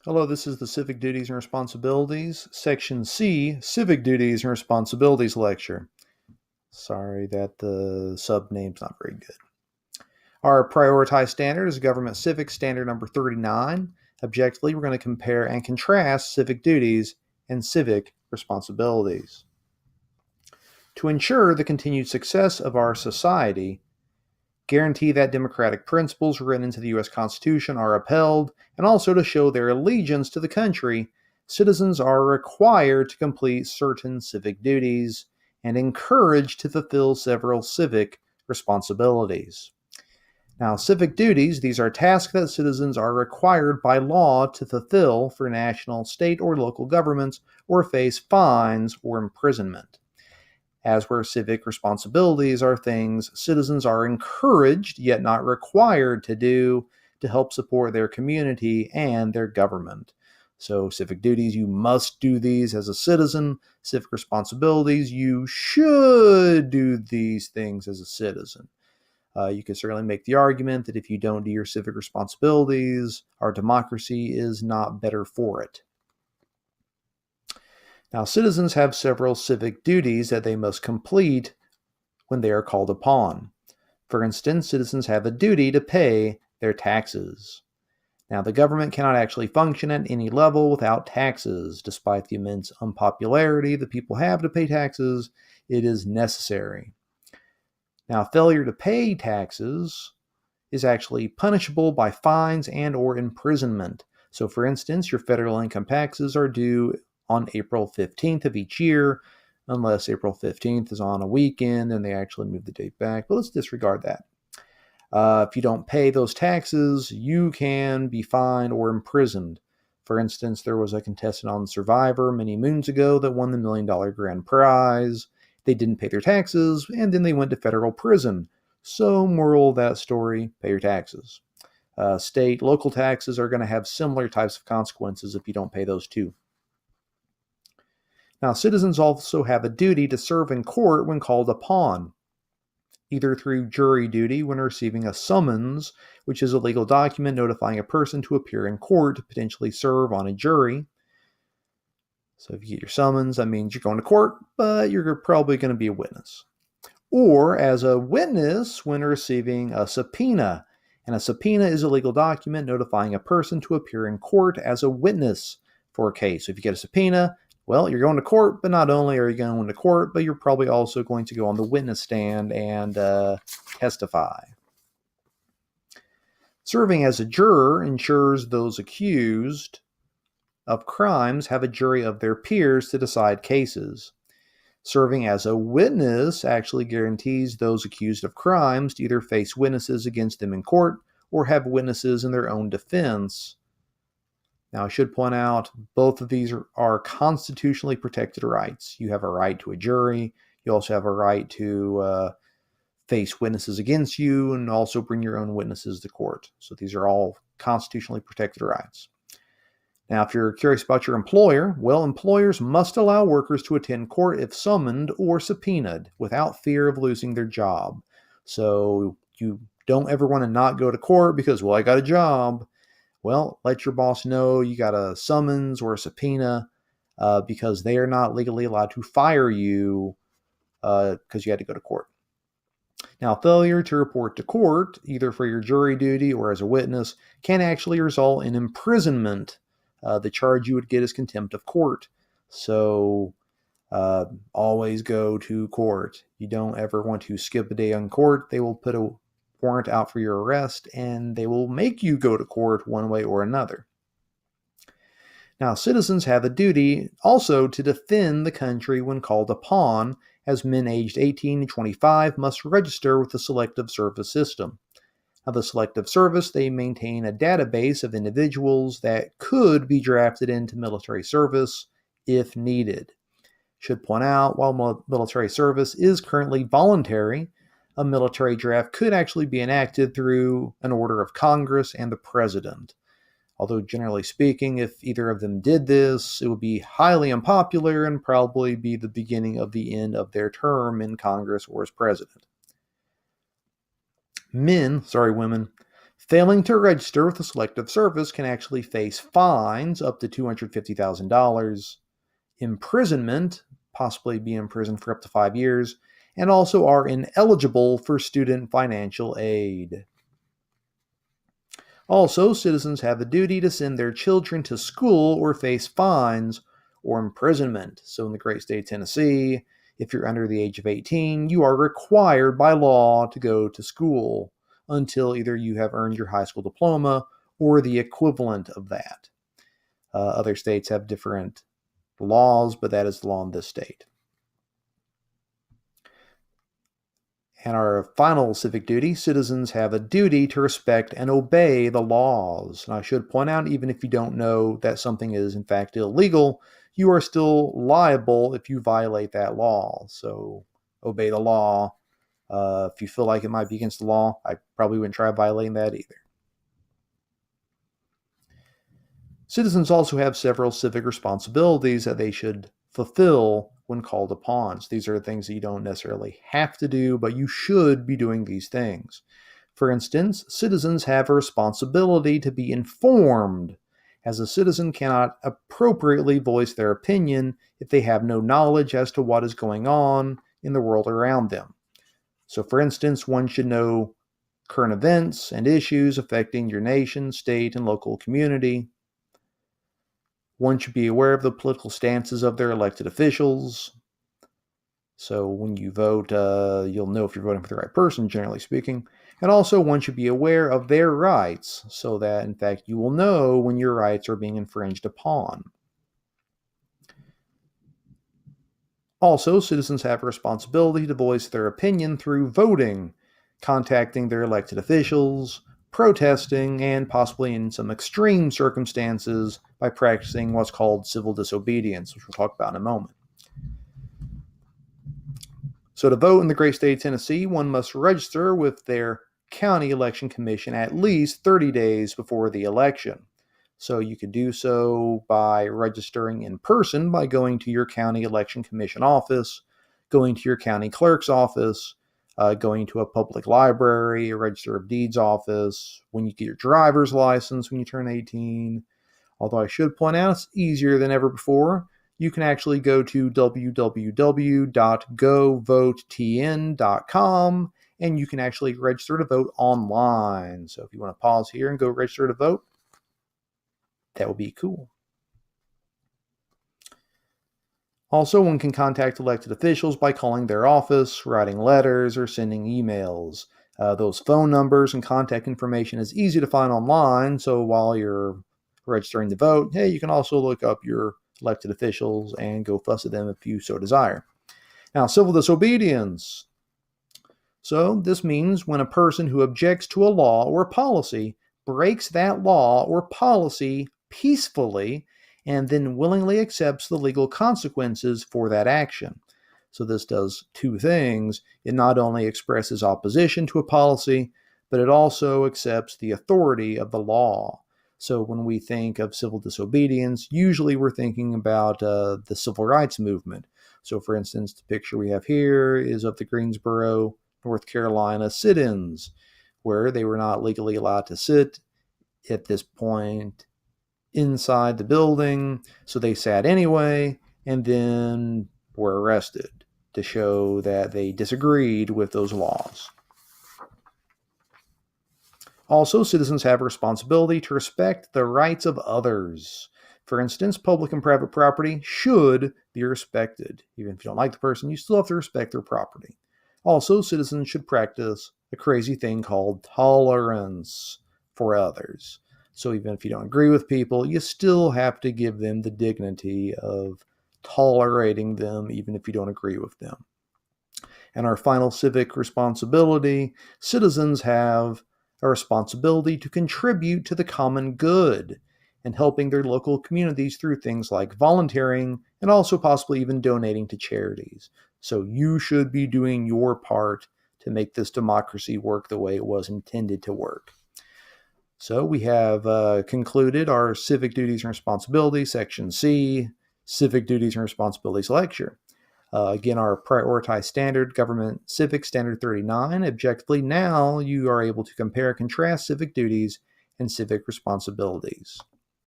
Hello, this is the Civic Duties and Responsibilities, Section C, Civic Duties and Responsibilities lecture. Sorry that the subname's not very good. Our prioritized standard is Government Civic Standard number 39. Objectively, we're going to compare and contrast civic duties and civic responsibilities. To ensure the continued success of our society, guarantee that democratic principles written into the U.S. Constitution are upheld, and also to show their allegiance to the country, citizens are required to complete certain civic duties and encouraged to fulfill several civic responsibilities. Now, civic duties, these are tasks that citizens are required by law to fulfill for national, state, or local governments or face fines or imprisonment. As where civic responsibilities are things citizens are encouraged, yet not required to do to help support their community and their government. So civic duties, you must do these as a citizen. Civic responsibilities, you should do these things as a citizen. You can certainly make the argument that if you don't do your civic responsibilities, our democracy is not better for it. Now, citizens have several civic duties that they must complete when they are called upon. For instance, citizens have a duty to pay their taxes. Now, the government cannot actually function at any level without taxes. Despite the immense unpopularity that people have to pay taxes, it is necessary. Now, failure to pay taxes is actually punishable by fines and or imprisonment. So, for instance, your federal income taxes are due on April 15th of each year, unless April 15th is on a weekend and they actually move the date back. But let's disregard that. If you don't pay those taxes, you can be fined or imprisoned. For instance, there was a contestant on Survivor many moons ago that won the $1 million grand prize. They didn't pay their taxes, and then they went to federal prison. So, moral of that story, pay your taxes. State, local taxes are going to have similar types of consequences if you don't pay those too. Now, citizens also have a duty to serve in court when called upon, either through jury duty when receiving a summons, which is a legal document notifying a person to appear in court to potentially serve on a jury. So if you get your summons, that means you're going to court, but you're probably going to be a witness. Or as a witness when receiving a subpoena. And a subpoena is a legal document notifying a person to appear in court as a witness for a case. So if you get a subpoena, well, you're going to court, but not only are you going to court, but you're probably also going to go on the witness stand and testify. Serving as a juror ensures those accused of crimes have a jury of their peers to decide cases. Serving as a witness actually guarantees those accused of crimes to either face witnesses against them in court or have witnesses in their own defense. Now, I should point out, both of these are constitutionally protected rights. You have a right to a jury. You also have a right to face witnesses against you and also bring your own witnesses to court. So these are all constitutionally protected rights. Now, if you're curious about your employer, well, employers must allow workers to attend court if summoned or subpoenaed without fear of losing their job. So you don't ever want to not go to court because, well, I got a job. Well, let your boss know you got a summons or a subpoena because they are not legally allowed to fire you because you had to go to court. Now, failure to report to court, either for your jury duty or as a witness, can actually result in imprisonment. The charge you would get is contempt of court. So always go to court. You don't ever want to skip a day on court. They will put a warrant out for your arrest, and they will make you go to court one way or another. Now, citizens have a duty also to defend the country when called upon, as men aged 18 to 25 must register with the Selective Service System. Now, the Selective Service, they maintain a database of individuals that could be drafted into military service if needed. Should point out, while military service is currently voluntary, a military draft could actually be enacted through an order of Congress and the President. Although generally speaking, if either of them did this, it would be highly unpopular and probably be the beginning of the end of their term in Congress or as president. Women, Failing to register with the Selective Service can actually face fines up to $250,000, imprisonment, possibly be imprisoned for up to 5 years, and also are ineligible for student financial aid. Also, citizens have the duty to send their children to school or face fines or imprisonment. So, in the great state of Tennessee, if you're under the age of 18, you are required by law to go to school until either you have earned your high school diploma or the equivalent of that. Other states have different laws, but that is the law in this state. And our final civic duty, citizens have a duty to respect and obey the laws. And I should point out, even if you don't know that something is in fact illegal, you are still liable if you violate that law. So obey the law. If you feel like it might be against the law, I probably wouldn't try violating that either. Citizens also have several civic responsibilities that they should fulfill when called upon. So these are things that you don't necessarily have to do, but you should be doing these things. For instance, citizens have a responsibility to be informed, as a citizen cannot appropriately voice their opinion if they have no knowledge as to what is going on in the world around them. So, for instance, one should know current events and issues affecting your nation, state, and local community. One should be aware of the political stances of their elected officials. So when you vote, you'll know if you're voting for the right person, generally speaking. And also, one should be aware of their rights, so that, in fact, you will know when your rights are being infringed upon. Also, citizens have a responsibility to voice their opinion through voting, contacting their elected officials, protesting, and possibly in some extreme circumstances by practicing what's called civil disobedience, which we'll talk about in a moment. So to vote in the great state of Tennessee, one must register with their county election commission at least 30 days before the election. So you could do so by registering in person by going to your county election commission office, going to your county clerk's office, going to a public library, a register of deeds office, when you get your driver's license when you turn 18. Although I should point out it's easier than ever before. You can actually go to www.govotetn.com and you can actually register to vote online. So if you want to pause here and go register to vote, that would be cool. Also, one can contact elected officials by calling their office, writing letters, or sending emails. Those phone numbers and contact information is easy to find online, so while you're registering to vote, hey, you can also look up your elected officials and go fuss at them if you so desire. Now, civil disobedience. So this means when a person who objects to a law or policy breaks that law or policy peacefully and then willingly accepts the legal consequences for that action. So this does two things. It not only expresses opposition to a policy, but it also accepts the authority of the law. So when we think of civil disobedience, usually we're thinking about the civil rights movement. So for instance, the picture we have here is of the Greensboro, North Carolina sit-ins, where they were not legally allowed to sit at this point inside the building, so they sat anyway, and then were arrested to show that they disagreed with those laws. Also, citizens have a responsibility to respect the rights of others. For instance, public and private property should be respected. Even if you don't like the person, you still have to respect their property. Also, citizens should practice a crazy thing called tolerance for others. So even if you don't agree with people, you still have to give them the dignity of tolerating them, even if you don't agree with them. And our final civic responsibility, citizens have a responsibility to contribute to the common good and helping their local communities through things like volunteering and also possibly even donating to charities. So you should be doing your part to make this democracy work the way it was intended to work. So we have concluded our Civic Duties and Responsibilities, Section C, Civic Duties and Responsibilities lecture. Again, our prioritized standard, Government Civic Standard 39. Objectively, now you are able to compare and contrast civic duties and civic responsibilities.